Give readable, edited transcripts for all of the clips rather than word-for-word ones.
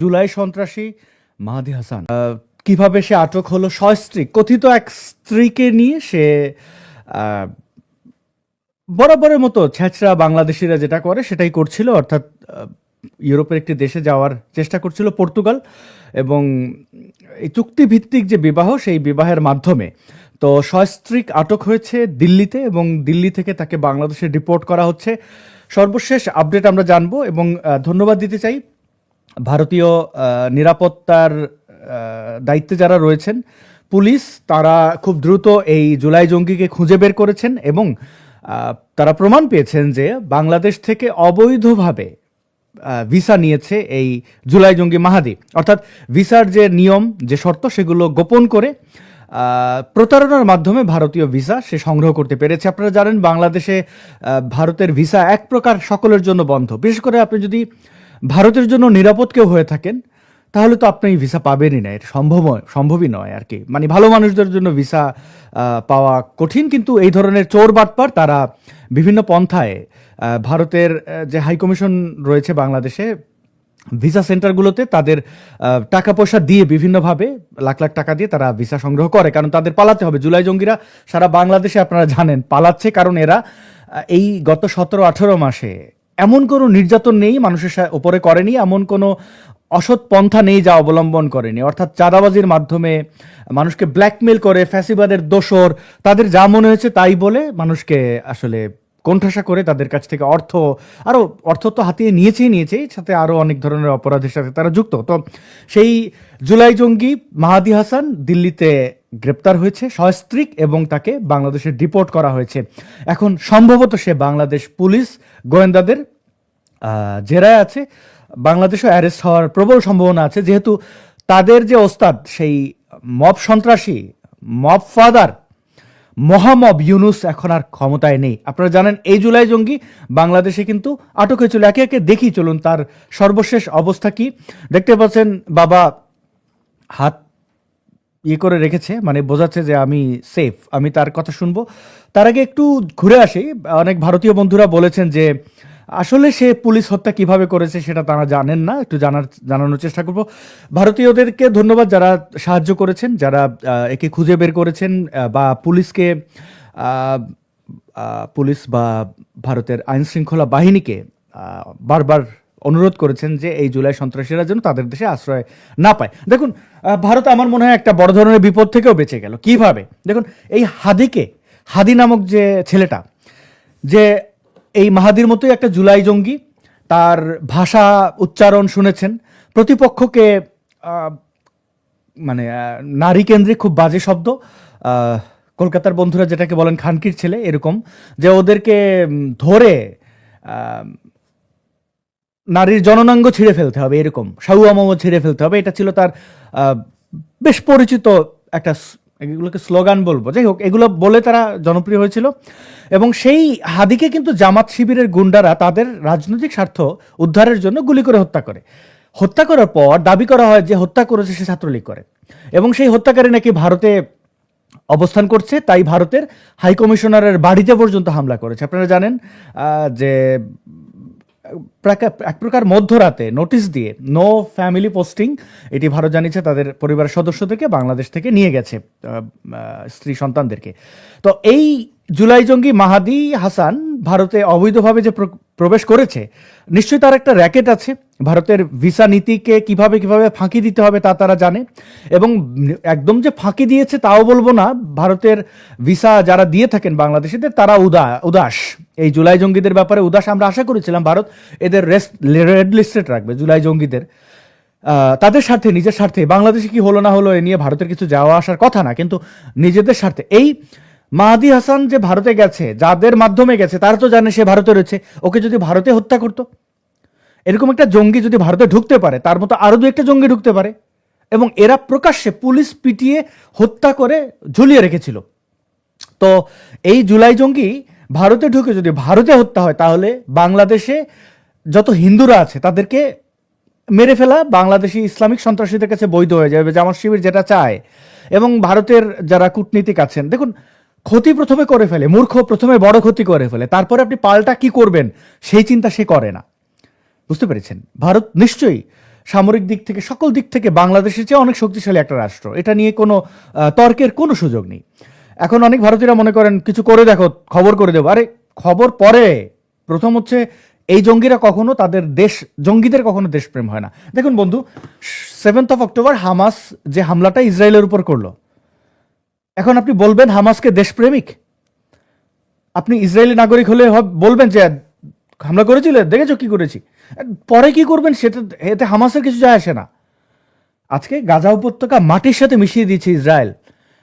জুলাই সন্ত্রাসী মাহাদি হাসান কিভাবে সে আটক হলো? সস্ত্রীক কথিত এক স্ত্রীকে নিয়ে সে আহ, বরাবরের মতো ছেঁচড়া বাংলাদেশিরা যেটা করে সেটাই করছিল, অর্থাৎ ইউরোপের একটি দেশে যাওয়ার চেষ্টা করছিল, পর্তুগাল। এবং এই চুক্তিভিত্তিক যে বিবাহ, সেই বিবাহের মাধ্যমে তো সস্ত্রীক আটক হয়েছে দিল্লিতে, এবং দিল্লি থেকে তাকে বাংলাদেশে ডিপোর্ট করা হচ্ছে। সর্বশেষ আপডেট আমরা জানবো, এবং ধন্যবাদ দিতে চাই ভারতীয় নিরাপত্তার দায়িত্বে যারা রয়েছেন, পুলিশ, তারা খুব দ্রুত এই জুলাই জঙ্গিকে খুঁজে বের করেছেন, এবং তারা প্রমাণ পেয়েছেন যে বাংলাদেশ থেকে অবৈধভাবে ভিসা নিয়েছে এই জুলাই জঙ্গি মাহাদি। অর্থাৎ ভিসার যে নিয়ম, যে শর্ত, সেগুলো গোপন করে প্রতারণার মাধ্যমে ভারতীয় ভিসা সে সংগ্রহ করতে পেরেছে। আপনারা জানেন বাংলাদেশে ভারতের ভিসা এক প্রকার সকলের জন্য বন্ধ। বিশেষ করে আপনি যদি ভারতের জন্য নিরাপদ কেউ হয়ে থাকেন, তাহলে তো আপনি ভিসা পাবেনই না, এটা সম্ভবই নয় আর কি। মানে ভালো মানুষদের জন্য ভিসা পাওয়া কঠিন, কিন্তু এই ধরনের চোর বাটপার তারা বিভিন্ন পন্থায় ভারতের যে হাইকমিশন রয়েছে বাংলাদেশে, ভিসা সেন্টারগুলোতে তাদের টাকা পয়সা দিয়ে বিভিন্নভাবে লাখ লাখ টাকা দিয়ে তারা ভিসা সংগ্রহ করে, কারণ তাদের পালাতে হবে। জুলাই জঙ্গিরা সারা বাংলাদেশে আপনারা জানেন পালাচ্ছে, কারণ এরা এই গত 17-18 মাসে এমন কোনো নির্যাতন নেই মানুষের উপরে করেনি, এমন কোনো অসৎ পন্থা নেই যা অবলম্বন করেনি। অর্থাৎ চাঁদাবাজির মাধ্যমে মানুষকে ব্ল্যাকমেল করে, ফ্যাসিবাদের দোসর, তাদের যা মনে হয়েছে তাই বলে মানুষকে আসলে কোণঠাসা করে তাদের কাছ থেকে অর্থ তো হাতিয়ে নিয়েছেই, সাথে আরও অনেক ধরনের অপরাধের সাথে তারা যুক্ত। তো সেই জুলাই জঙ্গি মাহাদি হাসান দিল্লিতে গ্রেপ্তার হয়েছে সস্ত্রীক, এবং তাকে বাংলাদেশে ডিপোর্ট করা হয়েছে। এখন সম্ভবত সে বাংলাদেশ পুলিশ গোয়েন্দাদের জেরায় আছে। বাংলাদেশও অ্যারেস্ট হওয়ার প্রবল সম্ভাবনা আছে, যেহেতু তাদের যে ওস্তাদ, সেই মব সন্ত্রাসী, মব ফাদার মোহাম্মদ ইউনুস এখন আর ক্ষমতায় নেই। আপনারা জানেন এই জুলাই জঙ্গি বাংলাদেশে কিন্তু আটক হয়েছিল। একে একে দেখি চলুন তার সর্বশেষ অবস্থা কি। দেখতে পাচ্ছেন বাবা হাত করে রেখেছে, মানে বোঝাচ্ছে যে আমি সেফ, আমি তার কথা শুনবো। তার আগে একটু ঘুরে আসি। অনেক ভারতীয় বন্ধুরা বলেছেন যে আসলে সে পুলিশ হত্যা কিভাবে করেছে সেটা তারা জানেন না, একটু জানানোর চেষ্টা করব। ভারতীয়দেরকে ধন্যবাদ যারা সাহায্য করেছেন, যারা একে খুঁজে বের করেছেন, বা পুলিশকে পুলিশ বা ভারতের আইন শৃঙ্খলা বাহিনীকে বারবার অনুরোধ করেছেন যে এই জুলাই সন্ত্রাসীরা যেন তাদের দেশে আশ্রয় না পায়। দেখুন, ভারত আমার মনে হয় একটা বড় ধরনের বিপদ থেকেও বেঁচে গেল। কিভাবে? দেখুন, এই হাদি নামক যে ছেলেটা, যে এই মাহাদির মতোই একটা জুলাই জঙ্গি, তার ভাষা উচ্চারণ শুনেছেন, প্রতিপক্ষকে মানে নারী কেন্দ্রিক খুব বাজে শব্দ, কলকাতার বন্ধুরা যেটাকে বলেন খানকির ছেলে, এরকম যে ওদেরকে ধরে নারীর জননাঙ্গ ছিঁড়ে ফেলতে হবে, এরকম সাউয়ামাও ছিঁড়ে ফেলতে হবে, এটা ছিল তার বেশ পরিচিত একটা, এগুলোকে স্লোগান বলবো, যাই হোক, এগুলো বলে তারা জনপ্রিয় হয়েছিল। এবং সেই হাদিকে কিন্তু জামাত শিবিরের গুন্ডারা তাদের রাজনৈতিক স্বার্থ উদ্ধারের জন্য গুলি করে হত্যা করার পর দাবি করা হয় যে হত্যা করেছে সে ছাত্রলীগ করে, এবং সেই হত্যাকারী নাকি ভারতে অবস্থান করছে, তাই ভারতের হাইকমিশনারের বাড়িতে পর্যন্ত হামলা করেছে। আপনারা জানেন যে এক প্রকার মধ্যরাতে নোটিশ দিয়ে নো ফ্যামিলি পোস্টিং, এটি ভারত জানিয়েছে তাদের পরিবারের সদস্যদেরকে বাংলাদেশ থেকে নিয়ে গেছে, স্ত্রী সন্তানদেরকে। তো এই জুলাই জঙ্গি মাহাদি হাসান ভারতে অবৈধভাবে যে প্রবেশ করেছে, নিশ্চয়ই তার একটা র্যাকেট আছে। ভারতের ভিসা নীতিকে কিভাবে ফাঁকি দিতে হবে তা তারা জানে, এবং একদম যে ফাঁকি দিয়েছে তাও বলবো না। ভারতের ভিসা যারা দিয়ে থাকেন বাংলাদেশিদের, তারা উদাস, এই জুলাই জঙ্গিদের ব্যাপারে উদাস। আমরা আশা করেছিলাম ভারত এদের রেড লিস্টে রাখবে, জুলাই জঙ্গিদের, তাদের স্বার্থে, নিজের স্বার্থে। বাংলাদেশে কি হলো না হলো এ নিয়ে ভারতের কিছু যাওয়া আসার কথা না, কিন্তু নিজেদের স্বার্থে। এই মাহাদি হাসান যে ভারতে গেছে, যাদের মাধ্যমে গেছে, তারা তো জানে সে ভারতে রয়েছে। ওকে যদি ভারতে হত্যা করতো, এরকম একটা জঙ্গি যদি ভারতে ঢুকতে পারে, তার মতো আরো দু একটা জঙ্গি ঢুকতে পারে, এবং এরা প্রকাশ্যে পুলিশ পিটিয়ে হত্যা করে ঝুলিয়ে রেখেছিল। তো এই জুলাই জঙ্গি ভারতে ঢুকে যদি ভারতে হত্যা হয়, তাহলে বাংলাদেশে যত হিন্দুরা আছে তাদেরকে মেরে ফেলা বাংলাদেশি ইসলামিক সন্ত্রাসীদের কাছে বৈধ হয়ে যাবে, জামাত শিবির যেটা চায়। এবং ভারতের যারা কূটনীতিক আছেন, দেখুন, ক্ষতি প্রথমে করে ফেলে, মূর্খ প্রথমে বড় ক্ষতি করে ফেলে, তারপরে আপনি পাল্টা কি করবেন সেই চিন্তা সে করে না। বুঝতে পেরেছেন? ভারত নিশ্চয়ই সামরিক দিক থেকে সকল দিক থেকে বাংলাদেশের চেয়ে অনেক শক্তিশালী একটা রাষ্ট্র, এটা নিয়ে কোনো তর্কের কোনো সুযোগ নেই। এখন অনেক ভারতীয়রা মনে করেন কিছু করে দেখো, খবর করে দেবো। আরে খবর পরে, প্রথম হচ্ছে এই জঙ্গিরা কখনো তাদের জঙ্গিদের কখনো দেশপ্রেম হয় না। দেখুন বন্ধু, 7th of October হামাস যে হামলাটা ইসরায়েলের উপর করলো, এখন আপনি বলবেন হামাসকে দেশপ্রেমিক? আপনি ইসরায়েলি নাগরিক হলে বলবেন যে হামলা করেছিল, দেখেছো কি করেছি, পরে কি করবেন সেটা, এতে হামাসের কিছু যায় আসে না। আজকে গাজা উপত্যকা মাটির সাথে মিশিয়ে দিয়েছে ইসরায়েল,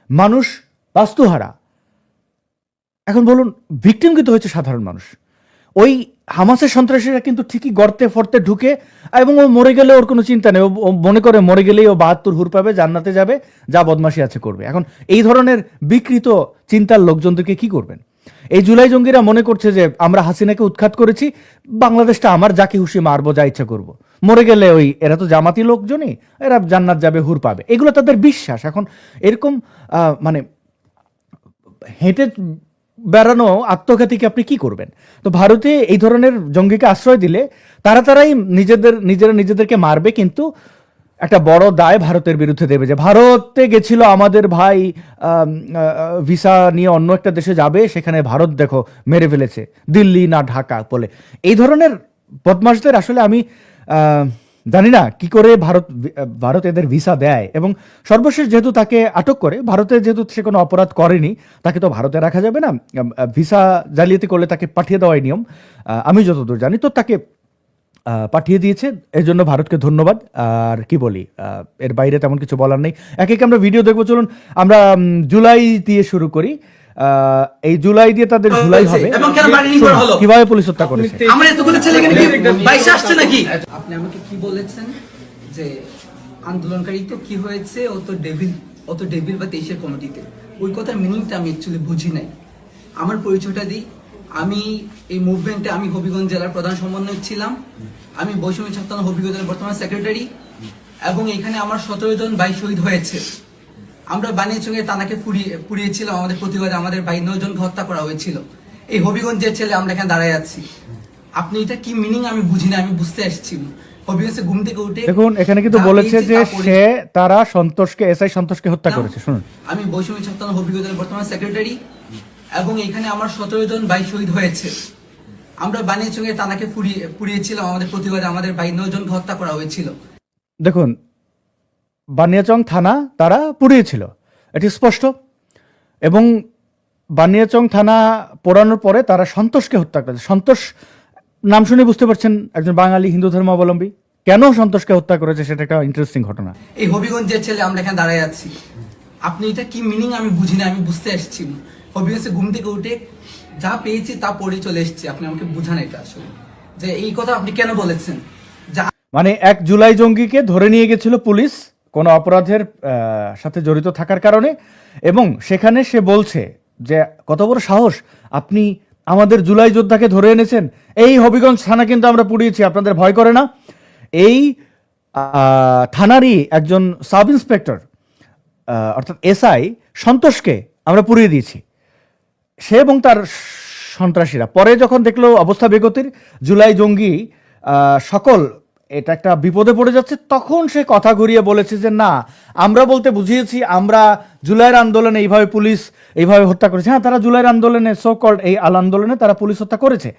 মানুষ বাস্তুহারা। এখন বলুন, ভিকটিম কিন্তু হয়েছে সাধারণ মানুষ। ওই হামাসের সন্ত্রাসীরা কিন্তু ঠিকই গর্তে ফর্তে ঢুকে, এবং ও মরে গেলে ওর কোনো চিন্তা নেই, ও মনে করে মরে গেলেই ও 72 হুর পাবে, জান্নাতে যাবে, যা বদমাশি আছে করবে। এখন এই ধরনের বিকৃত চিন্তার লোকজনদেরকে কি করবেন? এই জুলাই জঙ্গিরা মনে করছে যে আমরা হাসিনাকে উৎখাত করেছি, বাংলাদেশটা আমার, যাকে খুশি মারবো, যা ইচ্ছা করবো, মরে গেলে ওই এরা তো জামাতি লোকজনই, এরা জান্নাত যাবে, হুর পাবে, এগুলো তাদের বিশ্বাস। এখন এরকম মানে হেঁটে বেড়ানো আত্মঘাতীকে আপনি কি করবেন? তো ভারতে এই ধরনের জঙ্গিকে আশ্রয় দিলে তারাই নিজেদেরকে মারবে, কিন্তু একটা বড় দায় ভারতের বিরুদ্ধে দেবে, যে ভারতে গেছিল আমাদের ভাই, ভিসা নিয়ে অন্য একটা দেশে যাবে, সেখানে ভারত দেখো মেরে ফেলেছে, দিল্লি না ঢাকা বলে। এই ধরনের বদমাশদের আসলে আমি জানি না কি করে ভারত এদের ভিসা দেয়। এবং সর্বশেষ যেহেতু তাকে আটক করে, ভারতে যেহেতু সে কোনো অপরাধ করেনি, তাকে তো ভারতে রাখা যাবে না, ভিসা জালিয়াতি করলে তাকে পাঠিয়ে দেওয়াই নিয়ম, আমি যতদূর জানি। তো তাকে পাঠিয়ে দিয়েছে, এর জন্য ভারতকে ধন্যবাদ। আর কি বলি, এর বাইরে তেমন কিছু বলার নেই। এক এক আমরা ভিডিও দেখবো, চলুন আমরা জুলাই দিয়ে শুরু করি। এই জুলাই দিয়ে তাদের জুলাই হবে, কিভাবে পুলিশ হত্যা করেছে। আপনি আমাকে কি বলেছেন যে আন্দোলনকারী তো কি হয়েছে, ও তো ডেভিল বা 23-এর কমিটিতে, ওই কথার মিনিংটা আমি অ্যাকচুয়ালি বুঝি নাই। আমার পরিচয়টা দিই, আমি এই মুভমেন্টে আমি হবিগঞ্জ জেলার প্রধান সমন্বয়ক ছিলাম, আমি বৈষম্য ছাত্র হবিগঞ্জ জেলার বর্তমান সেক্রেটারি, এবং এখানে আমার 17 জন ভাই শহীদ হয়েছে। আমরা বানিয়াচংয়ে তানাকে পুড়িয়েছিলাম আমাদের প্রতিবাদে, আমাদের ভাই 9 জনকে হত্যা করা হয়েছিল। এই হবিগঞ্জের ছেলে আমরা এখানে দাঁড়ায় আছি। আপনি এটা কি মিনিং আমি বুঝি না, আমি বুঝতে আসছি হবিগঞ্জে ঘুম থেকে উঠে। দেখুন এখানে কিন্তু বলেছে যে তারা সন্তোষকে, এসআই সন্তোষকে হত্যা করেছে। শুনুন, আমি বৈষম্য ছাত্র হবিগঞ্জ জেলার বর্তমান সেক্রেটারি, এবং এখানে আমার 17 জন ভাই শহীদ হয়েছে। আমরা বানিয়াচংয়ে তানাকে পুড়িয়েছিলাম আমাদের প্রতিবাদে, আমাদের ভাই 9 জনকে হত্যা করা হয়েছিল। দেখুন, বানিয়াচং থানা তারা পুড়িয়েছিল, এটি স্পষ্ট। এবং বানিয়াচং থানা পোড়ানোর পরে তারা সন্তোষকে হত্যা করেছে। সন্তোষ নাম শুনে বুঝতে পারছেন একজন বাঙালি হিন্দু ধর্মাবলম্বী। কেন সন্তোষকে হত্যা করেছে সেটা একটা ইন্টারেস্টিং ঘটনা। এই হবিগঞ্জের ছেলে আমরা এখানে দাঁড়ায় আছি। আপনি এটা কি মিনিং আমি বুঝি না, আমি বুঝতে আসছি হবিগঞ্জে ঘুম থেকে উঠে যা পেয়েছি তা পড়ে চলে এসেছি। আপনি আমাকে বুঝান এটা আসলে, যে এই কথা আপনি কেন বলেছেন। মানে 1 জুলাই জঙ্গিকে ধরে নিয়ে গেছিল পুলিশ কোনো অপরাধের সাথে জড়িত থাকার কারণে, এবং সেখানে সে বলছে যে কত বড় সাহস, আপনি আমাদের জুলাই যোদ্ধাকে ধরে এনেছেন, এই হবিগঞ্জ থানা কিন্তু আমরা পুড়িয়েছি, আপনাদের ভয় করে না? এই থানারই একজন সাব ইন্সপেক্টর অর্থাৎ এসআই সন্তোষকে আমরা পুড়িয়ে দিয়েছি, সে এবং তার সন্ত্রাসীরা। পরে যখন দেখলো অবস্থা বেগতির, জুলাই জঙ্গি সকল এটা একটা বিপদে পড়ে যাচ্ছে, তখন সে কথা ঘুরিয়ে বলেছে যে না, আমরা বলতে বুঝিয়েছি, আমরা জুলাইয়ের আন্দোলনে পুলিশ এইভাবে হত্যা করেছে। হ্যাঁ, তারা জুলাইয়ের আন্দোলনে, সো কল্ড এই আন্দোলনে তারা পুলিশ হত্যা করেছে।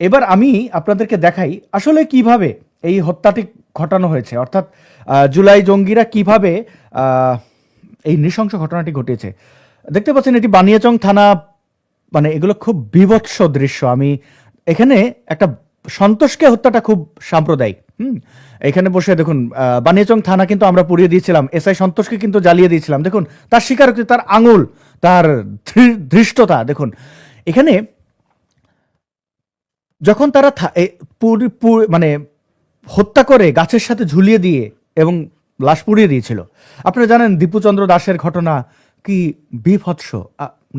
এবার আমি আপনাদেরকে দেখাই আসলে কিভাবে এই হত্যাটি ঘটানো হয়েছে, অর্থাৎ জুলাই জঙ্গিরা কিভাবে এই নৃশংস ঘটনাটি ঘটিয়েছে। দেখতে পাচ্ছেন এটি বানিয়াচং থানা, মানে এগুলো খুব বীভৎস দৃশ্য। আমি এখানে একটা সন্তোষকে হত্যাটা খুব সাম্প্রদায়িক। এখানে বসে দেখুন, বানিয়াচং থানা কিন্তু আমরা পুড়িয়ে দিয়েছিলাম, এসআই সন্তোষকে কিন্তু জ্বালিয়ে দিয়েছিলাম। দেখুন তার স্বীকারোক্তি, তার আঙুল, তার ধৃষ্টতা দেখুন। এখানে যখন তারা মানে হত্যা করে গাছের সাথে ঝুলিয়ে দিয়ে এবং লাশ পুড়িয়ে দিয়েছিল, আপনারা জানেন দীপুচন্দ্র দাসের ঘটনা কি বিভৎস।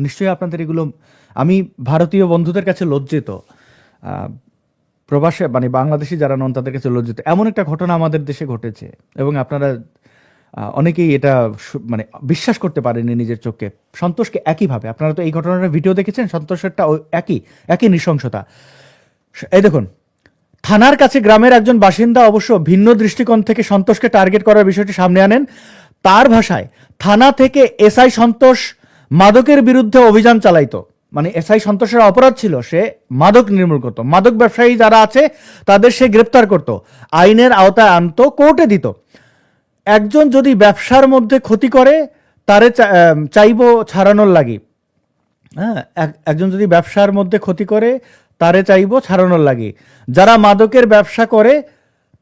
নিশ্চয়ই আপনাদের এগুলো, আমি ভারতীয় বন্ধুদের কাছে লজ্জিত, প্রবাসে মানে বাংলাদেশি যারা নন তাদের কাছে লজ্জিত। এমন একটা ঘটনা আমাদের দেশে ঘটেছে এবং আপনারা অনেকেই এটা মানে বিশ্বাস করতে পারেনি নিজের চোখকে। সন্তোষকে একইভাবে, আপনারা তো এই ঘটনার ভিডিও দেখেছেন, সন্তোষেরটা একই নৃশংসতা। এই দেখুন, থানার কাছে গ্রামের একজন বাসিন্দা অবশ্য ভিন্ন দৃষ্টিকোণ থেকে সন্তোষকে টার্গেট করার বিষয়টি সামনে আনেন। তার ভাষায়, থানা থেকে এসআই সন্তোষ মাদকের বিরুদ্ধে অভিযান চালাইতো। মানে এসআই সন্তোষের অপরাধ ছিল সে মাদক নির্মূল করত, মাদক ব্যবসায়ী যারা আছে তাদের সে গ্রেপ্তার করত, আইনের আওতায় আনতো, কোর্টে দিত। একজন যদি ব্যবসার মধ্যে ক্ষতি করে তারে চাইবো ছাড়ানোর লাগি। হ্যাঁ, একজন যদি ব্যবসার মধ্যে ক্ষতি করে তারে চাইবো ছাড়ানোর লাগি। যারা মাদকের ব্যবসা করে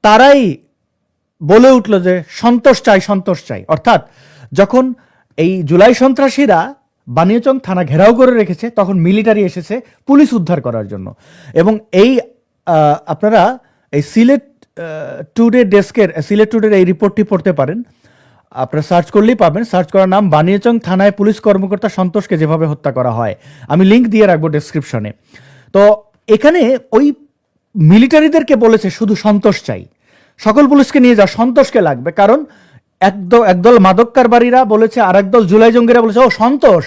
তারাই বলে উঠল যে সন্তোষ চাই, সন্তোষ চাই। অর্থাৎ যখন এই জুলাই সন্ত্রাসীরা বানিয়াচং থানা ঘেরাও করে রেখেছে, তখন মিলিটারি এসেছে পুলিশ উদ্ধার করার জন্য। এবং এই আপনারা এই সিলেট টুডে ডেস্কের, সিলেট টুডের এই রিপোর্টটি পড়তে পারেন, আপনারা সার্চ করলেই পাবেন। সার্চ করার নাম বানিয়াচং থানায় পুলিশ কর্মকর্তা সন্তোষকে যেভাবে হত্যা করা হয়। আমি লিঙ্ক দিয়ে রাখবো ডেসক্রিপশনে। তো এখানে ওই মিলিটারিদেরকে বলেছে শুধু সন্তোষ চাই, সকল পুলিশকে নিয়ে যা, সন্তোষকে লাগবে। কারণ একদল মাদক কারবারিরা বলেছে, আর একদল জুলাই জঙ্গিরা বলেছে ও সন্তোষ,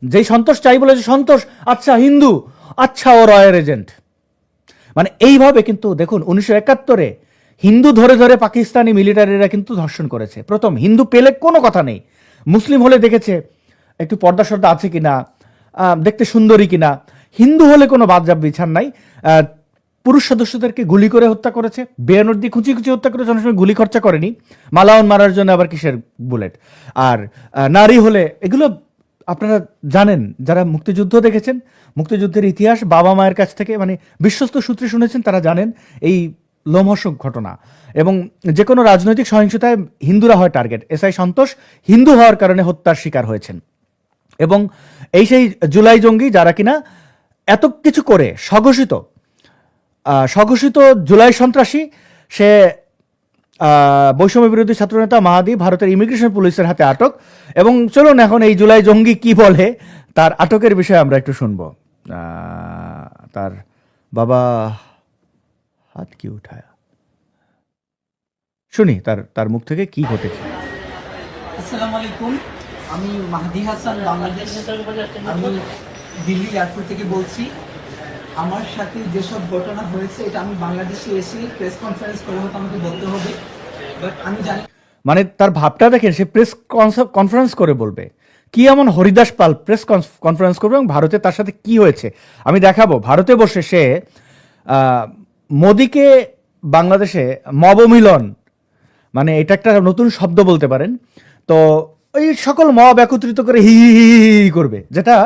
যেই সন্তোষ চাই বলেছে সন্তোষ, আচ্ছা হিন্দু, আচ্ছা ও রয়ের এজেন্ট। মানে এইভাবে কিন্তু দেখুন 1971-এ হিন্দু ধরে ধরে পাকিস্তানি মিলিটারিরা কিন্তু ধর্ষণ করেছে। প্রথম হিন্দু পেলে কোনো কথা নেই, মুসলিম হলে দেখেছে একটু পর্দা সর্দা আছে কিনা, দেখতে সুন্দরী কিনা। হিন্দু হলে কোনো বাদজাব বিছান নাই। পুরুষ সদস্যদেরকে গুলি করে হত্যা করেছে, বেয়ানোর দিয়ে খুঁচি খুঁচি হত্যা করেছে, অনেক সময় গুলি খরচা করেনি, মালাউন মারার জন্য আবার কিসের বুলেট। আর নারী হলে, এগুলো আপনারা জানেন যারা মুক্তিযুদ্ধ দেখেছেন, মুক্তিযুদ্ধের ইতিহাস বাবা মায়ের কাছ থেকে, মানে বিশ্বস্ত সূত্রে শুনেছেন, তারা জানেন এই লোমহর্ষক ঘটনা। এবং যে কোনো রাজনৈতিক সহিংসতায় হিন্দুরা হয় টার্গেট। এসআই সন্তোষ হিন্দু হওয়ার কারণে হত্যার শিকার হয়েছেন। এবং এই সেই জুলাই জঙ্গি যারা কিনা এত কিছু করে স্বঘোষিত জুলাই সন্ত্রাসী, সে বৈষম্য বিরোধী ছাত্রনেতা মাহাদি ভারতের ইমিগ্রেশন পুলিশের হাতে আটক। এবং চলুন এখন এই জুলাই জঙ্গি কি বলে তার আটকের বিষয়ে আমরা একটু শুনবো। তার বাবা হাত কি উঠায়া, শুনি তার মুখ থেকে কি ঘটেছে। আসসালামু আলাইকুম, আমি মাহদি হাসান, বাংলাদেশ। আমি দিল্লি এয়ারপোর্ট থেকে বলছি। আমার সাথে যেসব ঘটনা হয়েছে এটা আমি বাংলাদেশে এসে প্রেস কনফারেন্স করে হয়তো আমাকে বলতে হবে, বাট আমি জানি। মানে তার ভাবটা দেখেন, সে প্রেস কনফারেন্স করে বলবে। কি এমন হরিদাস পাল প্রেস কনফারেন্স করবে এবং ভারতে তার সাথে কি হয়েছে আমি দেখাবো। ভারতে বসে সে মোদিকে বাংলাদেশে মবমিলন, মানে এটা একটা নতুন শব্দ বলতে পারেন। তো ওই সকল মব একত্রিত করে হি করবে, যেটা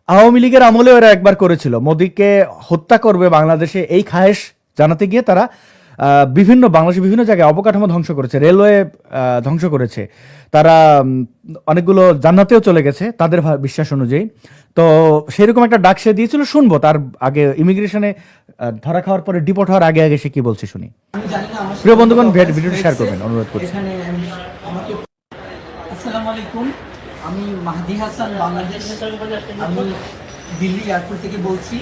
আওয়ামী লীগের আমলে ওরা একবার করেছিল। মোদিকে হত্যা করবে বাংলাদেশে, এই খায়েশ জানাতে গিয়ে তারা বাংলাদেশের বিভিন্ন জায়গায় অবকাঠামো ধ্বংস করেছে, রেলওয়ে ধ্বংস করেছে, তারা অনেকগুলো জান্নাতেও চলে গেছে তাদের বিশ্বাস অনুযায়ী। তো সেরকম একটা ডাক সে দিয়েছিল, শুনবো তার আগে ইমিগ্রেশনে ধরা খাওয়ার পরে ডিপোর্ট হওয়ার আগে আগে সে কি বলছে শুনি। আমি জানি না আমার প্রিয় বন্ধুগণ, ভিডিওটি শেয়ার করবেন অনুরোধ করছি। এখানে আমাকে আসসালামু আলাইকুম, আমি মাহদি হাসান, বাংলাদেশ। আমি দিল্লি এয়ারপোর্ট থেকে বলছি।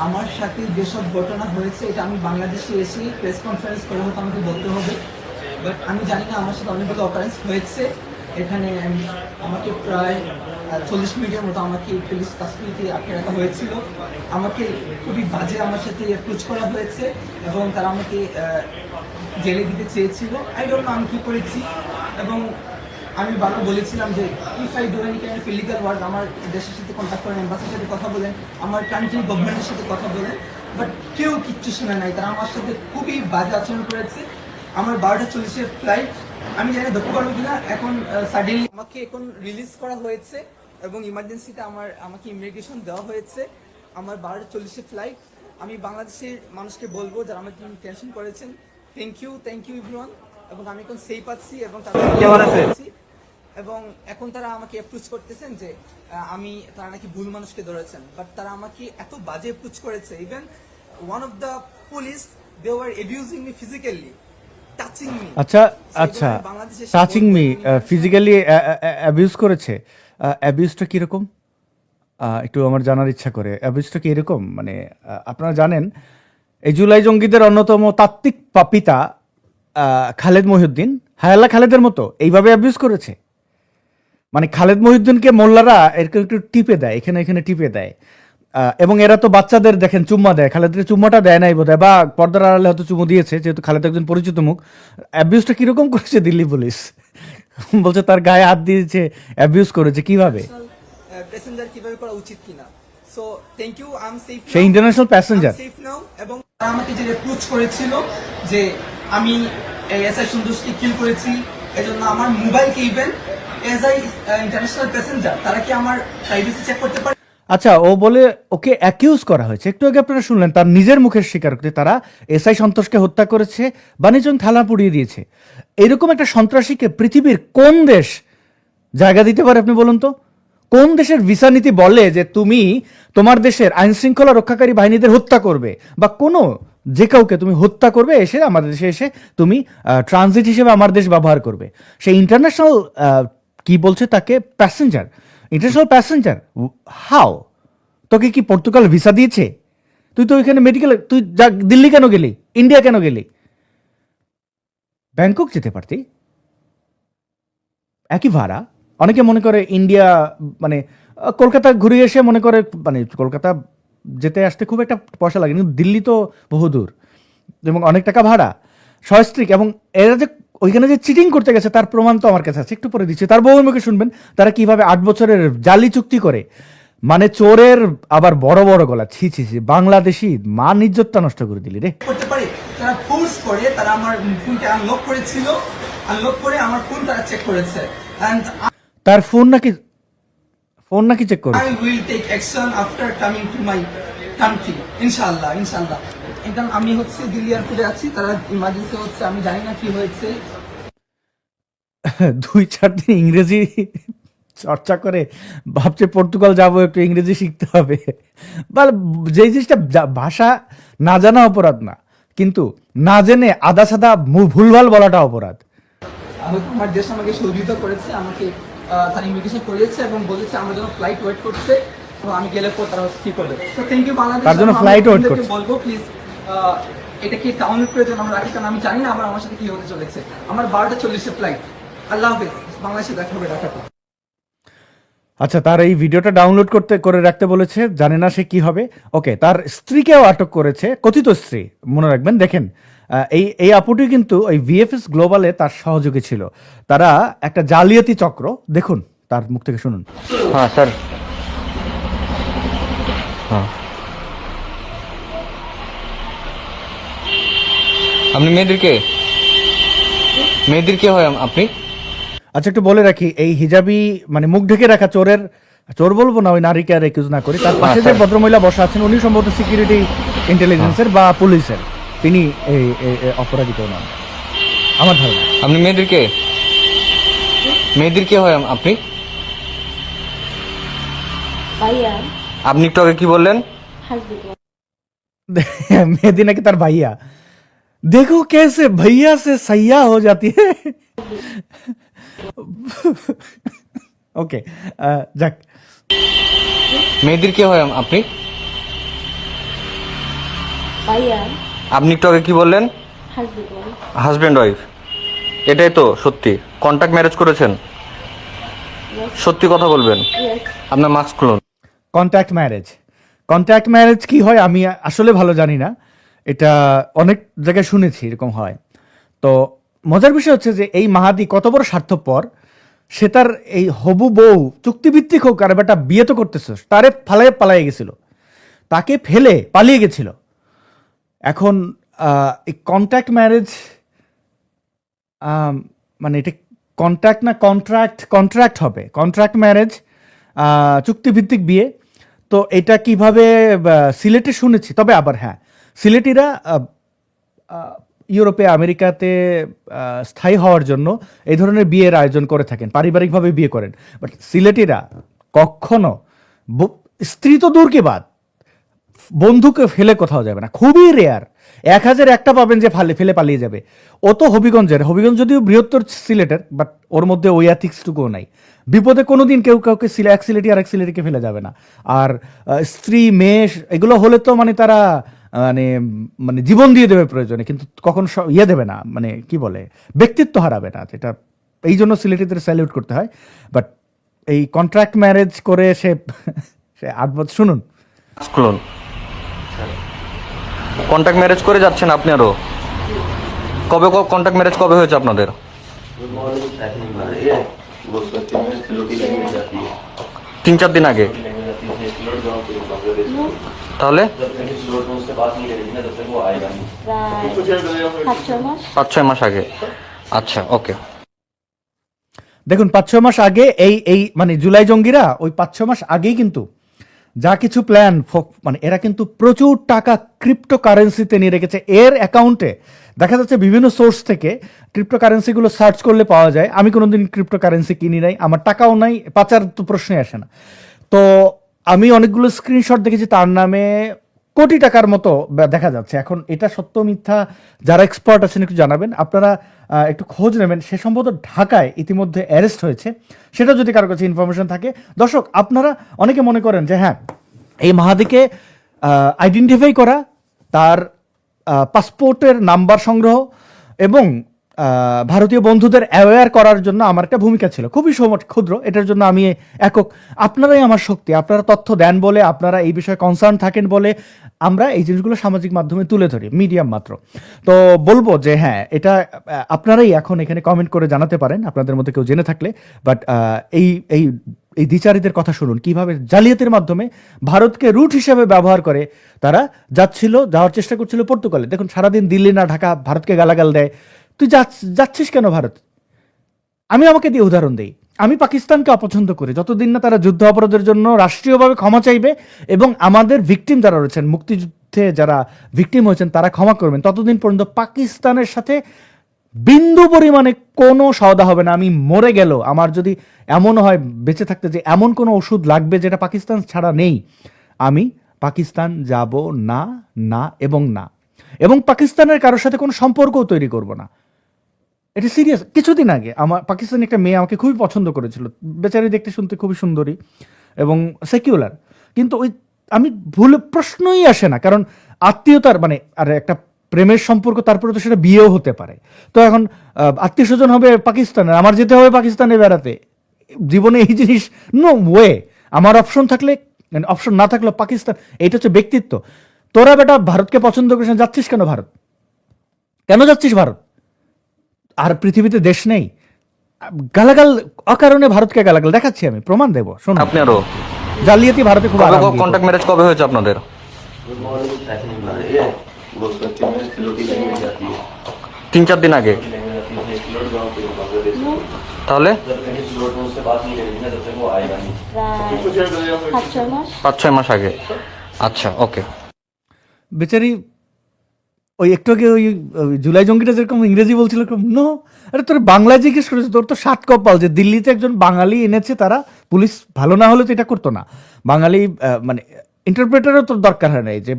আমার সাথে যেসব ঘটনা হয়েছে এটা আমি বাংলাদেশে এসে প্রেস কনফারেন্স করে হয়তো আমাকে বলতে হবে, বাট আমি জানি না আমার সাথে অনেকগুলো অকারেন্স হয়েছে। এখানে আমাকে প্রায় 40 মিনিটের মতো আমাকে পুলিশ কাস্টডিতে আটকে রাখা হয়েছিল। আমাকে খুবই বাজে আমার সাথে অ্যাপ্রোচ করা হয়েছে এবং তারা আমাকে জেলে দিতে চেয়েছিল। আই ডোন্ট নো আমি কী করেছি। এবং আমি বারবার বলেছিলাম যে if I do any kind of illegal work, আমার দেশের সাথে কন্ট্যাক্ট করেন, এম্বাসির সাথে কথা বলেন, আমার কান্ট্রি গভর্নমেন্টের সাথে কথা বলেন, বাট কেউ কিচ্ছু শুনে নাই। তারা আমার সাথে খুবই বাজে আচরণ করেছে। আমার 12:40-এর ফ্লাইট, আমি জানি ধরতে পারবো কিনা। এখন সাডেনলি আমাকে এখন রিলিজ করা হয়েছে এবং ইমার্জেন্সিতে আমাকে ইমিগ্রেশন দেওয়া হয়েছে। আমার 12:40-এর ফ্লাইট। আমি বাংলাদেশের মানুষকে বলবো যারা আমাকে টেনশন করেছেন, থ্যাংক ইউ এভরিওয়ান। এবং আমি এখন সেফ আছি এবং এবং এখন তারা আমাকে অ্যাপ্রোচ করতেছেন যে তারা নাকি ভুল মানুষকে ধরেছেন, বাট তারা আমাকে এত বাজে অ্যাপ্রোচ করেছে। Even one of the police, they were abusing me physically, touching me. আচ্ছা, টাচিং মি ফিজিক্যালি অ্যাবিউজ করেছে। অ্যাবিউজটা কিরকম একটু আমার জানার ইচ্ছা করে। অ্যাবিউজটা কি এরকম, মানে আপনারা জানেন এই জুলাই জঙ্গিদের অন্যতম তাত্ত্বিক পিতা খালেদ মহিউদ্দিন হায়াল্লা খালেদের মতো এইভাবে অ্যাবিউজ করেছে। মানে খালেদ মহিউদ্দিনকে মোল্লারা এরকম একটু টিপে দেয়, এখানে টিপে দেয়। এবং এরা তো বাচ্চাদের দেখেন চুম্মা দেয়, খালেদাকে চুম্মাটা দেয় নাই বোধহয়, বা পর্দার আড়ালে হয়তো চুমু দিয়েছে, যেহেতু খালেদা একজন পরিচিত মুখ। অ্যাবিউজটা কিরকম করেছে দিল্লি পুলিশ? বলছে তার গায়ে হাত দিয়েছে, অ্যাবিউজ করেছে কিভাবে? প্যাসেঞ্জার কিভাবে করা উচিত কিনা। So thank you, I am safe, সে ইন্টারন্যাশনাল প্যাসেঞ্জার। Safe now. এবং তারা আমাকে যে রিপ্রোচ করেছিল যে আমি এসআই সন্তোষকে কিল করেছি, এজন্য আমার মোবাইলকে even as I international passenger তারা কি আমার প্রাইভেসি চেক করতে পারে? আচ্ছা, ও বলে ওকে অ্যাকিউজ করা হয়েছে, একটু আগে আপনারা শুনলেন তার নিজের মুখের স্বীকারোক্তি, তারা এসআই সন্তোষকে হত্যা করেছে, বাণিজ্যন থালা পুড়িয়ে দিয়েছে। এরকম একটা সন্ত্রাসীকে পৃথিবীর কোন দেশ জায়গা দিতে পারে আপনি বলুন তো? কোন দেশের ভিসা নীতি বলে যে তুমি তোমার দেশের আইন শৃঙ্খলা রক্ষাকারী বাহিনীদের হত্যা করবে, বা কোনো যে কাউকে তুমি হত্যা করবে, এসে আমাদের দেশে এসে তুমি ট্রানজিট হিসেবে আমার দেশ ব্যবহার করবে? সেই ইন্টারন্যাশনাল কি বলছে তাকে, প্যাসেঞ্জার, ইন্টারন্যাশনাল প্যাসেঞ্জার। হাও? তোকে কি পর্তুগাল ভিসা দিয়েছে? তুই তো ওইখানে মেডিকেল, তুই দিল্লি কেন গেলি, ইন্ডিয়া কেন গেলি? ব্যাংকক যেতে পারতি, একই ভাড়া। অনেকে মনে করে ইন্ডিয়া মানে কলকাতা ঘুরে এসে মনে করে মানে কলকাতা যেতে আসতে খুব একটা পয়সা লাগে, কিন্তু দিল্লি তো বহুদূর এবং অনেক টাকা ভাড়া, সস্ত্রীক। এবং এরা যে ওইখানে যে চিটিং করতে গেছে তার প্রমাণ তো আমার কাছে আছে, একটু পরে দিচ্ছি। তার বউয়ের মুখে শুনবেন তারা কিভাবে 8 বছরের জালি চুক্তি করে, মানে চোরের আবার বড় বড় গলা। ছি ছি ছি, বাংলাদেশি মান ইজ্জতটা নষ্ট করে দিলি রে। করতে পারে? তারা ফোর্স করে, তারা আমার ফোনটা আনলক করেছিল, আনলক করে আমার ফোন তারা চেক করেছে। এন্ড তার ফোন নাকি চেক করে? I will take action after coming to my country, ইনশাআল্লাহ ইনশাআল্লাহ। এটা আমি হচ্ছে দিল্লি এয়ারপোর্টে আছি, তারা ইমার্জেন্সি হচ্ছে, আমি জানি না কি হয়েছে। 2-4 দিন ইংরেজি চর্চা করে ভাবছে পর্তুগাল যাবো, একটু ইংরেজি শিখতে হবে। বা যে জিনিসটা ভাষা না জানা অপরাধ না, কিন্তু না জেনে আদা সাদা ভুলভাল বলাটা অপরাধ। হয়তো আমার দেশ আমাকে সহযোগিতা করেছে, আমাকে তারা ইমিগ্রেশন করেছে এবং বলেছে আমার জন্য ফ্লাইট ওয়েট করছে, তো আমি গেলে পর তারা কি করবে। তো থ্যাংক ইউ বাংলাদেশ। তার জন্য flight wait করছে। বলবো প্লিজ এটা কি ডাউনলোড করে যেন আমরা রাখি, কারণ আমি জানি না আমার সাথে কি হতে চলেছে। আমার 12:40 ফ্লাইট। আল্লাহ হাফেজ, বাংলাদেশে দেখা হবে ঢাকাতে। আচ্ছা, তার এই ভিডিওটা ডাউনলোড করে রাখতে বলেছে, জানে না সে কি হবে। ওকে, তার স্ত্রীকেও আটক করেছে, কথিত স্ত্রী, মনে রাখবেন। দেখেন, এই আপুটি কিন্তু ওই ভিএফএস গ্লোবালে তার সহযোগী ছিল। তারা একটা জালিয়াতি চক্র, দেখুন তার মুখ থেকে শুনুন। हाँ सर, हाँ আপনি মেয়েদের কে হয় আপনি? আচ্ছা, একটু বলে রাখি, এই হিজাবি মানে মুখ ঢেকে রাখা চোর বলবো না, ওই নারীকে আর একিউজ না করি। তার পাশে যে ভদ্রমহিলা বসা আছেন উনি সম্ভবত সিকিউরিটি ইন্টেলিজেন্সের বা পুলিশের, তিনি এই অপরাধী কেউ নন আমার ধারণা। আপনি মেয়েদের কে হয় আপনি? ভাইয়া, আপনি একটু আগে কি বললেন? হাসবেন্ড। मेहदी नाकि तार भैया, देखो कैसे भैया से सैया हो जाती है। ओके, যাক। মেয়েদের কে হয় আপনি? ভাইয়া, আপনি একটু আগে কি বললেন? হাসবেন্ড। হাজব্যান্ড ওয়াইফ, এটাই তো সত্যি? কন্ট্যাক্ট ম্যারেজ করেছেন? সত্যি কথা বলবেন, ইয়েস। আপনার মাস্ক খুলুন। কন্ট্যাক্ট ম্যারেজ কি হয় আমি আসলে ভালো জানি না, এটা অনেক জায়গায় শুনেছি এরকম হয়। তো মজার বিষয় হচ্ছে যে এই মাহাদি কত বড় স্বার্থপর, সে তার এই হবু বউ চুক্তিভিত্তিক হোক আর বেটা বিয়ে তো করতেছে, তারে পালিয়ে গেছিল, তাকে ফেলে পালিয়ে গেছিল। এখন এই কন্ট্যাক্ট ম্যারেজ মানে এটা কন্ট্যাক্ট না কন্ট্রাক্ট হবে, কন্ট্রাক্ট ম্যারেজ, চুক্তিভিত্তিক বিয়ে। তো এটা কিভাবে সিলেটে শুনেছি, তবে আবার হ্যাঁ, সিলেটিরা ইউরোপে আমেরিকাতে স্থায়ী হওয়ার জন্য এই ধরনের বিয়ের আয়োজন করে থাকেন, পারিবারিকভাবে বিয়ে করেন। বাট সিলেটিরা কখনো স্ত্রী তো দূর কি বাদ, বন্ধুকে ফেলে কোথাও যাবে না, খুবই রেয়ার। 1001টা পাবেন যে ফেলে পালিয়ে যাবে। ও তো হবিগঞ্জ যদিও বৃহত্তর সিলেটের, বাট ওর মধ্যে ওই এথিক্সটুকুও নাই। বিপদে কোনোদিন কেউ কাউকে এক সিলেটি আর এক সিলেটিকে ফেলে যাবে না। আর স্ত্রী মেয়ে এগুলো হলে তো মানে তারা মানে জীবন দিয়ে দেবে প্রয়োজনে, কিন্তু কখন দেবে না, মানে কি বলে, ব্যক্তিত্ব হারাবে না। যেটা এই জন্য সিলেটিদের স্যালিউট করতে হয়। বাট এই কন্ট্রাক্ট ম্যারেজ করে সে 8 বছর, শুনুন খুলুন। কন্ট্যাক্ট ম্যারেজ করে যাচ্ছেন আপনি আরো? কবে কন্ট্যাক্ট ম্যারেজ কবে হয়েছে আপনাদের? 3-4 দিন আগে। তাহলে প্রায় 5-6 মাস আগে। আচ্ছা, ওকে। দেখুন 5-6 মাস আগে এই এই মানে জুলাই জঙ্গিরা ওই 5-6 মাস আগেই কিন্তু যা কিছু প্ল্যান, মানে এরা কিন্তু প্রচুর টাকা ক্রিপ্টো কারেন্সিতে নিয়ে রেখেছে এর অ্যাকাউন্টে। দেখা যাচ্ছে বিভিন্ন সোর্স থেকে ক্রিপ্টো কারেন্সিগুলো সার্চ করলে পাওয়া যায়। আমি কোনোদিন ক্রিপ্টো কারেন্সি কিনি নাই, আমার টাকাও নাই, পাচার তো প্রশ্নই আসে না। তো আমি অনেকগুলো স্ক্রিনশট দেখেছি তার নামে কোটি টাকার মতো দেখা যাচ্ছে। এখন এটা সত্য মিথ্যা যারা এক্সপার্ট আছেন একটু জানাবেন, আপনারা একটু খোঁজ নেবেন। সে সম্ভবত ঢাকায় ইতিমধ্যে অ্যারেস্ট হয়েছে, সেটা যদি কারো কাছে ইনফরমেশন থাকে। দর্শক, আপনারা অনেকে মনে করেন যে হ্যাঁ, এই মাহাদিকে আইডেন্টিফাই করা, তার পাসপোর্টের নাম্বার সংগ্রহ এবং ভারতীয় বন্ধুদের অ্যাওয়্যার করার জন্য আমার একটা ভূমিকা ছিল, খুবই ক্ষুদ্র। এটার জন্য আমি একক, আপনারাই আমার শক্তি। আপনারা তথ্য দেন বলে, আপনারা এই বিষয়ে কনসার্ন থাকেন বলে আমরা এই জিনিসগুলো সামাজিক মাধ্যমে তুলে ধরি, মিডিয়াম মাত্র। তো বলবো যে হ্যাঁ, এটা আপনারাই এখন এখানে কমেন্ট করে জানাতে পারেন আপনাদের মধ্যে কেউ জেনে থাকলে। বাট এই এই এই দ্বিচারীদের কথা শুনুন, কিভাবে জালিয়াতির মাধ্যমে ভারতকে রুট হিসেবে ব্যবহার করে তারা যাওয়ার চেষ্টা করছিল পর্তুগালে। দেখুন, সারাদিন দিল্লি না ঢাকা ভারতকে গালাগাল দেয়। তুই যাচ্ছিস কেন ভারত? আমাকে দিয়ে উদাহরণ দেই। আমি পাকিস্তানকে অপছন্দ করি যতদিন না তারা যুদ্ধ অপরাধের জন্য রাষ্ট্রীয়ভাবে ক্ষমা চাইবে এবং আমাদের ভিকটিম যারা রয়েছেন, মুক্তিযুদ্ধে যারা ভিকটিম হয়েছেন তারা ক্ষমা করবেন, ততদিন পর্যন্ত পাকিস্তানের সাথে বিন্দু পরিমাণে কোনো সওদা হবে না। আমি মরে গেল, আমার যদি এমন হয় বেঁচে থাকতে যে এমন কোনো ওষুধ লাগবে যেটা পাকিস্তান ছাড়া নেই, আমি পাকিস্তান যাব না, না এবং না। এবং পাকিস্তানের কারোর সাথে কোনো সম্পর্কও তৈরি করব না। এটা সিরিয়াস। কিছুদিন আগে আমার পাকিস্তানি একটা মেয়ে আমাকে খুবই পছন্দ করেছিল, বেচারি দেখতে শুনতে খুবই সুন্দরী এবং সেকুলার, কিন্তু ওই আমি ভুলে প্রশ্নই আসে না, কারণ আত্মীয়তার মানে আর একটা প্রেমের সম্পর্ক, তারপরে তো সেটা বিয়েও হতে পারে। তো এখন আত্মীয় স্বজন হবে পাকিস্তানের, আমার যেতে হবে পাকিস্তানে বেড়াতে, জীবনে এই জিনিস নো ওয়ে। আমার অপশন থাকলে, অপশন না থাকলে পাকিস্তান, এইটা হচ্ছে ব্যক্তিত্ব। তোরা বেটা ভারতকে পছন্দ করিস না, যাচ্ছিস কেন ভারত? কেন যাচ্ছিস ভারত? আর পৃথিবীতে দেশ নেই? গালাগাল অকারণে ভারতকে গালাগাল দেখাচ্ছি, আমি প্রমাণ দেবো। শোনো, আপনি আরো জালিয়াতি ভারতে খুব আরাম দিয়ে কন্ট্যাক্ট ম্যারেজ কবে হয়েছে আপনাদের? 3-4 দিন আগে। তাহলে প্রায় 5-6 মাস আগে। আচ্ছা, ওকে। বেচারি ওই একটু আগে ওই জুলাই জঙ্গিটা যেরকম ইংরেজি বলছিল, নো, আরে তোর বাংলায় জিজ্ঞেস করেছে, তোর তো সাত কপাল যে দিল্লিতে একজন বাঙালি এনেছে তারা, পুলিশ ভালো না হলে তো এটা করতো না। বাঙালি মানে ইন্টারপ্রেটারও তোর দরকার হয় নাই, যে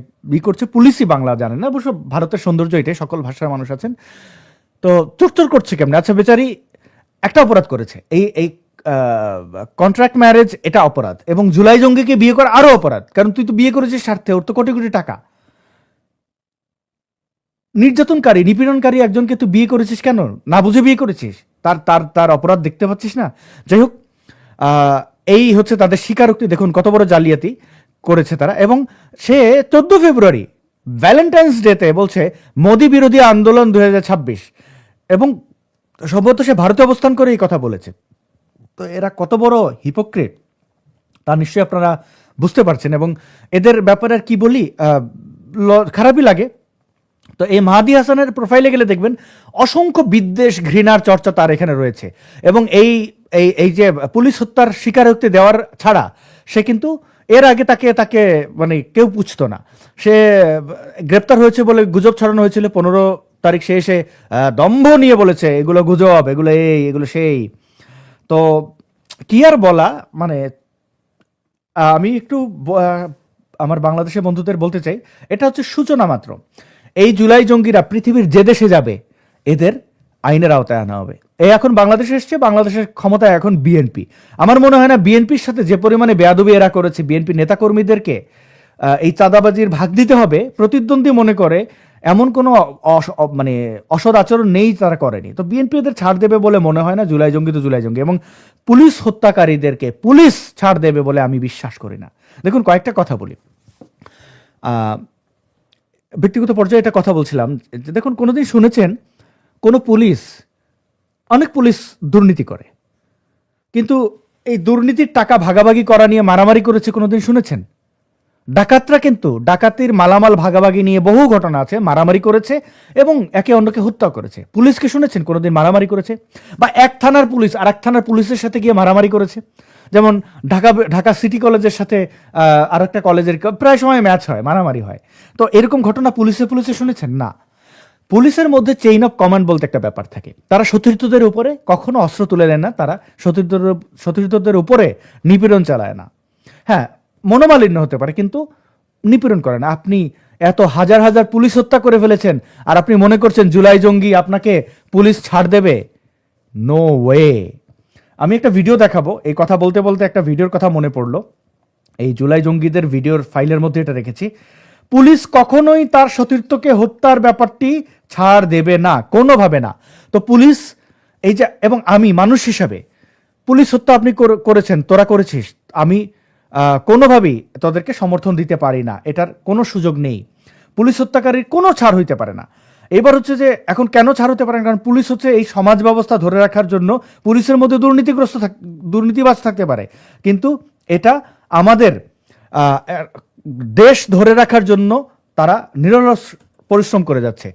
করছে পুলিশই বাংলা জানে না। অবশ্য ভারতের সৌন্দর্য এটাই, সকল ভাষার মানুষ আছেন। তো চুরচুর করছে কেমনে? আচ্ছা, বেচারি একটা অপরাধ করেছে, এই কন্ট্রাক্ট ম্যারেজ, এটা অপরাধ। এবং জুলাই জঙ্গিকে বিয়ে করা আরো অপরাধ, কারণ তুই তো বিয়ে করেছিস স্বার্থে, ওর তো কোটি কোটি টাকা। নির্যাতনকারী, নিপীড়নকারী একজনকে তুই বিয়ে করেছিস কেন? না বুঝে বিয়ে করেছিস? তার তার তার অপরাধ দেখতে পাচ্ছিস না? যাই হোক, এই হচ্ছে তাদের স্বীকারোক্তি। দেখুন কত বড় জালিয়াতি করেছে তারা। এবং সে 14 ফেব্রুয়ারি ভ্যালেন্টাইন্স ডেতে বলছে মোদি বিরোধী আন্দোলন 2026, এবং সম্ভবত সে ভারতে অবস্থান করে এই কথা বলেছে। তো এরা কত বড় হিপোক্রেট তা নিশ্চয়ই আপনারা বুঝতে পারছেন। এবং এদের ব্যাপারে আর কি বলি, খারাপই লাগে। তো এই মাহাদি হাসানের প্রোফাইলে গেলে দেখবেন অসংখ্য বিদ্বেষ, ঘৃণার চর্চা তার এখানে রয়েছে। এবং এই এই এই যে পুলিশ হত্যার স্বীকারোক্তি দেওয়ার ছাড়া সে কিন্তু এর আগে তাকে মানে কেউ পুছতো না। সে গ্রেপ্তার হয়েছে বলে গুজব ছড়ানো হয়েছিল, 15 তারিখ সে এসে দম্ভ নিয়ে বলেছে এগুলো গুজব, এগুলো এগুলো সেই। তো কি আর বলা, মানে আমি একটু আমার বাংলাদেশের বন্ধুদের বলতে চাই, এটা হচ্ছে সূচনা মাত্র। এই জুলাই জঙ্গিরা পৃথিবীর যে দেশে যাবে এদের আইনের আওতায় আনা হবে। এই এখন বাংলাদেশে এসছে, বাংলাদেশের ক্ষমতায় এখন বিএনপি। আমার মনে হয় না বিএনপির সাথে যে পরিমাণে বেয়াদবি এরা করেছে, বিএনপি নেতাকর্মীদেরকে এই চাঁদাবাজির ভাগ দিতে হবে প্রতিদ্বন্দ্বী মনে করে, এমন কোনো মানে অসৎ আচরণ নেই, তারা করেনি। তো বিএনপি এদের ছাড় দেবে বলে মনে হয় না। জুলাই জঙ্গি তো জুলাই জঙ্গি, এবং পুলিশ হত্যাকারীদেরকে পুলিশ ছাড় দেবে বলে আমি বিশ্বাস করি না। দেখুন, কয়েকটা কথা বলি। আহ, ব্যক্তিগত পর্যায়ে এটা কথা বলছিলাম যে দেখুন, কোনোদিন শুনেছেন কোনো পুলিশ, অনেক পুলিশ দুর্নীতি করে, কিন্তু এই দুর্নীতির টাকা ভাগাভাগি করা নিয়ে মারামারি করেছে কোনোদিন শুনেছেন? ডাকাতরা কিন্তু ডাকাতির মালামাল ভাগাভাগি নিয়ে বহু ঘটনা আছে, মারামারি করেছে এবং একে অন্যকে হত্যা করেছে। পুলিশকে শুনেছেন কোনোদিন মারামারি করেছে? বা এক থানার পুলিশ আর এক থানার পুলিশের সাথে গিয়ে মারামারি করেছে? যেমন ঢাকা সিটি কলেজের সাথে আর একটা কলেজের প্রায় সময় ম্যাচ হয়, মারামারি হয়। তো এরকম ঘটনা পুলিশে শুনেছেন? না। পুলিশের মধ্যে চেইন অফ কমান্ড বলতে একটা ব্যাপার থাকে। তারা সতীর্থদের উপরে কখনো অস্ত্র তুলে নেয় না, তারা সতীর্থদের উপরে নিপীড়ন চালায় না। হ্যাঁ, মনোমালিন্য হতে পারে, কিন্তু নিপীড়ন করে না। আপনি এত হাজার হাজার পুলিশ হত্যা করে ফেলেছেন আর আপনি মনে করছেন জুলাই জঙ্গি আপনাকে পুলিশ ছাড় দেবে? No way. আমি একটা ভিডিও দেখাবো। এই কথা বলতে বলতে একটা ভিডিওর কথা মনে পড়লো। এই জুলাই জঙ্গিদের ভিডিওর ফাইলের মধ্যে এটা রেখেছি। পুলিশ কখনোই তার সতীর্থকে হত্যার ব্যাপারটি ছাড় দেবে না, কোনোভাবে না। তো পুলিশ এই যে, এবং আমি মানুষ হিসাবে, পুলিশ হত্যা আপনি করেছেন, তোরা করেছিস, আমি কোনোভাবেই তাদেরকে সমর্থন দিতে পারি না, এটার কোনো সুযোগ নেই। পুলিশ হত্যাকারীর কোনো ছাড় হইতে পারে না। এবার হচ্ছে যে এখন কেন ছাড় হতে পারে না? কারণ পুলিশ হচ্ছে এই সমাজ ব্যবস্থা ধরে রাখার জন্য, পুলিশের মধ্যে দুর্নীতিবাজ থাকতে পারে, কিন্তু এটা আমাদের দেশ ধরে রাখার জন্য তারা নিরলস পরিশ্রম করে যাচ্ছে।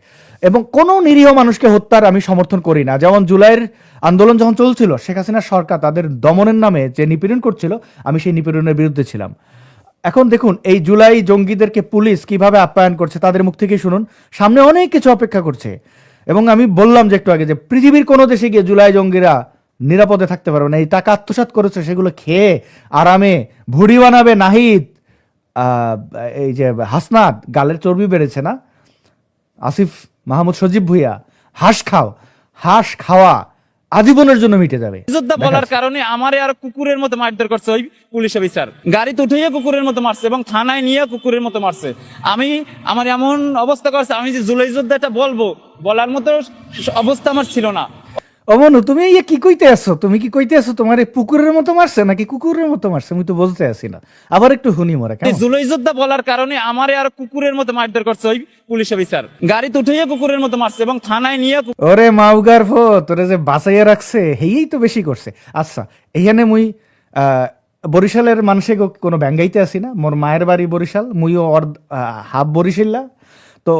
এবং কোনো নিরীহ মানুষকে হত্যার আমি সমর্থন করি না। যেমন জুলাইয়ের আন্দোলন যখন চলছিল, শেখ হাসিনার সরকার তাদের দমনের নামে যে নিপীড়ন করছিল, আমি সেই নিপীড়নের বিরুদ্ধে ছিলাম। এখন দেখুন এই জুলাই জঙ্গিদেরকে পুলিশ কিভাবে আপ্যায়ন করছে, তাদের মুখ থেকে শুনুন। সামনে অনেক কিছু অপেক্ষা করছে। এবং আমি বললাম যে একটু আগে, যে পৃথিবীর কোনো দেশে গিয়ে জুলাই জঙ্গিরা নিরাপদে থাকতে পারবে না। এই টাকা আত্মসাৎ করেছে, সেগুলো খেয়ে আরামে ভুড়ি বানাবে নাহিদ, এই যে হাসনাত, গালের চর্বি বেড়েছে না, আসিফ মাহমুদ, সজীব ভুইয়া, হাঁস খাওয়া আজীবনের জন্য মিটে যাবে। যোদ্ধা বলার কারণে আমারে আর কুকুরের মতো মারধর করছে ওই পুলিশ অফিসার। গাড়িতে উঠেই কুকুরের মতো মারছে এবং থানায় নিয়ে কুকুরের মতো মারছে। আমার এমন অবস্থা করছে, আমি যে জুলাই যোদ্ধাটা বলবো, বলার মতো অবস্থা আমার ছিল না। অমনু, তুমি কি কইতে আছো? তোমার পুকুরের মতো মারছে নাকি কুকুরের মতো মারছে? আমি তো বুঝতে আসি না। আবার একটু শুনি মোরা। জুলাই যোদ্ধা বলার কারণে আমারে আর কুকুরের মতো মারধর করছে ওই পুলিশ অফিসার। গাড়িতে উঠেই কুকুরের মতো মারছে এবং থানায় নিয়ে। ওরে মাউগার ফো, তোরে যে বাঁচাইয়া রাখছে হেই তো বেশি করছে। আচ্ছা, এইখানে মুই বরিশালের মানুষে কোনো ব্যাঙ্গাইতে আসি না। মোর মায়ের বাড়ি বরিশাল, মুইও হাফ বরিশাল্লা। তো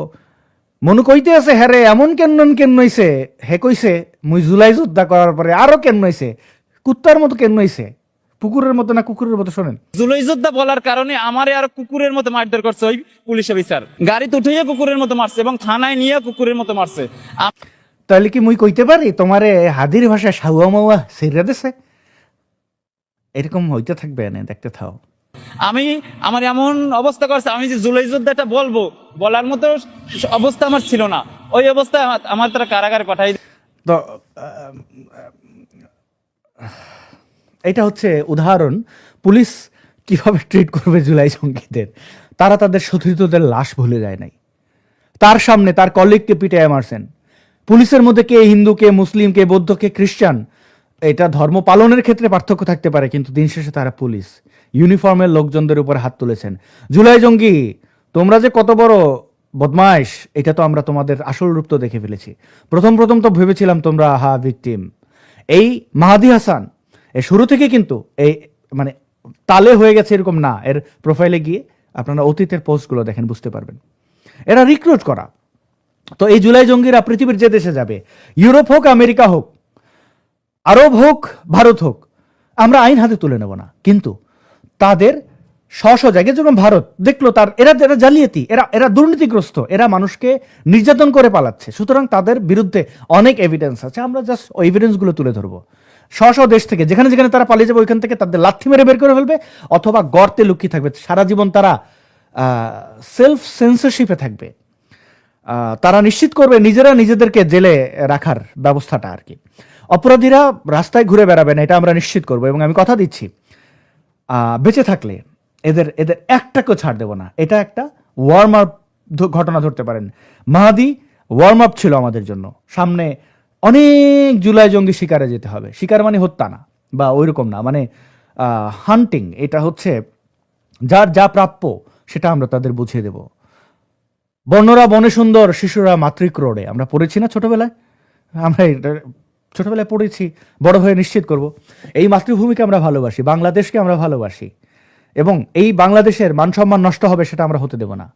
মনু কইতে আছে, হ্যাঁ রে এমন কেন হইছে? হে কইছে মুই জুলাই যোদ্ধা করার পরে আরো কেন হইছে, কুত্তার মতো কেন হইছে, পুকুরের মতো না কুকুরের মতো? শোনেন, জুলাই যোদ্ধা বলার কারণে আমারে আর কুকুরের মতো মারধর করছে ওই পুলিশ অফিসার। গাড়িতে উঠেই কুকুরের মতো মারছে এবং থানায় নিয়ে কুকুরের মতো মারছে। তাহলে কি মুই কইতে পারি তোমারে হাদির ভাষায় সাউয়া মাউয়া সিরা দেছে? এরকম হইতে থাকবে না, দেখতে থাও। আমার এমন অবস্থা করছে, আমি যে জুলাই যোদ্ধাটা বলবো, বলার মতো অবস্থা আমার ছিল না। ওই অবস্থা আমার তারা কারাগারে পাঠাই। তো এটা হচ্ছে উদাহরণ পুলিশ কিভাবে ট্রিট করবে জুলাই জঙ্গিদের। তারা তাদের সতীর্থদের লাশ ভুলে যায় নাই। তার সামনে তার কলিগকে পিটাইয়া মারছেন। পুলিশের মধ্যে কে হিন্দু, কে মুসলিম, কে বৌদ্ধ, কে খ্রিস্টান, এটা ধর্ম পালনের ক্ষেত্রে পার্থক্য থাকতে পারে, কিন্তু দিন শেষে তারা পুলিশ। ইউনিফর্মের লোকজনদের উপর হাত তুলেছেন। জুলাই জঙ্গি, তোমরা যে কত বড় বদমাইশ, এটা তো আমরা তোমাদের আসল রূপ তো দেখে ফেলেছি। প্রথম তো ভেবেছিলাম তোমরা ভিকটিম। এই মাহাদি হাসান এই শুরু থেকে কিন্তু এই মানে তালে হয়ে গেছে এরকম না। এর প্রোফাইলে গিয়ে আপনারা অতীতের পোস্টগুলো দেখেন, বুঝতে পারবেন। এরা রিক্রুট করা। তো এই জুলাই জঙ্গিরা পৃথিবীর যে দেশে যাবে, ইউরোপ হোক, আমেরিকা হোক, আরব হোক, ভারত হোক, আমরা আইন হাতে তুলে নেব না, কিন্তু তাদের স্ব জায়গায় যেমন ভারত দেখলো এরা জালিয়াতি, এরা দুর্নীতিগ্রস্ত, এরা মানুষকে নির্যাতন করে পালাচ্ছে, সুতরাং তাদের বিরুদ্ধে অনেক এভিডেন্স আছে। আমরা জাস্ট ওই এভিডেন্সগুলো তুলে ধরবো। স্ব দেশ থেকে যেখানে তারা পালিয়ে যাবে, ওইখান থেকে তাদের লাথি মেরে বের করে ফেলবে, অথবা গর্তে লুকিয়ে থাকবে সারা জীবন। তারা সেলফ সেন্সরশিপে থাকবে। তারা নিশ্চিত করবে নিজেরা নিজেদেরকে জেলে রাখার ব্যবস্থাটা আর কি। অপরাধীরা রাস্তায় ঘুরে বেড়াবে না, এটা আমরা নিশ্চিত করবো। এবং আমি কথা দিচ্ছি, বেঁচে থাকলে এদের একটাকেও ছাড় দেব না। এটা একটা ওয়ার্ম আপ ঘটনা ধরতে পারেন। মাহাদি ওয়ার্ম আপ ছিল আমাদের জন্য। সামনে অনেক জুলাই জঙ্গি শিকারে যেতে হবে। শিকার মানে হত্যা না বা ওইরকম না, মানে হান্টিং। এটা হচ্ছে যার যা প্রাপ্য সেটা আমরা তাদের বুঝিয়ে দেব। বর্ণরা বনে সুন্দর, শিশুরা মাতৃক্রোড়ে, আমরা পড়েছি না ছোটবেলায়? আমরা এটা ছোটবেলায় পড়েছি, বড় হয়ে নিশ্চিত করব। এই মাতৃভূমিকে আমরা ভালোবাসি, বাংলাদেশকে আমরা ভালোবাসি, এবং এই বাংলাদেশের মান সম্মান নষ্ট হবে সেটা আমরা হতে দেব না।